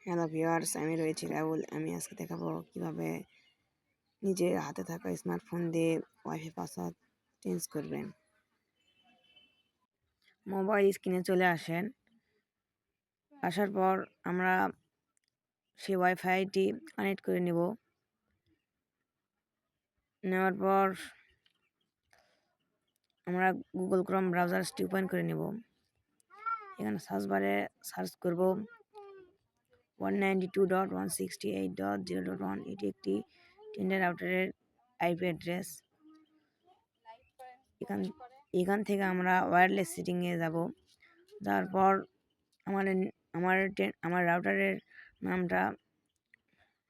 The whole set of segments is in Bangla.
হ্যালো ভিউয়ার্স, আমি রয়েছি রাহুল। আমি আজকে দেখাবো কিভাবে নিজের হাতে থাকা স্মার্টফোন দিয়ে ওয়াইফাই পাসওয়ার্ড চেঞ্জ করবেন। মোবাইল স্ক্রিনে চলে আসার পর আমরা সেই ওয়াইফাইটি কানেক্ট করে নেওয়ার পর আমরা গুগল ক্রোম ব্রাউজারটি ওপেন করে নেব। এখানে সার্চ বারে সার্চ করব 192.168.0.1। এটি একটি টেন্ডার আউটারের আইপি অ্যাড্রেস। এখান থেকে আমরা ওয়্যারলেস সেটিংয়ে যাব। তারপর আমার আমার রাউটারের নামটা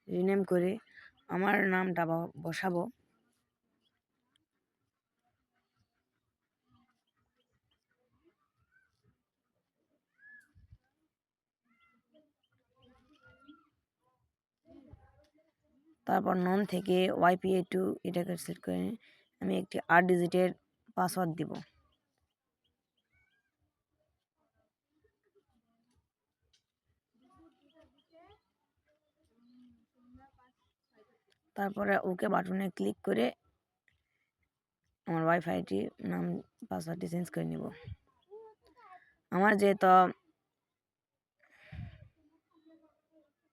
রিনেম করে আমার নামটা বসাবো। তারপর নন থেকে YPA2 এটাকে সিলেক্ট করে আমি একটি 8 ডিজিটের পাসওয়ার্ড দিব। তারপরে ওকে বাটনে ক্লিক করে আমার ওয়াইফাইটি নাম পাসওয়ার্ডটি চেঞ্জ করে নিব। আমার যেহেতু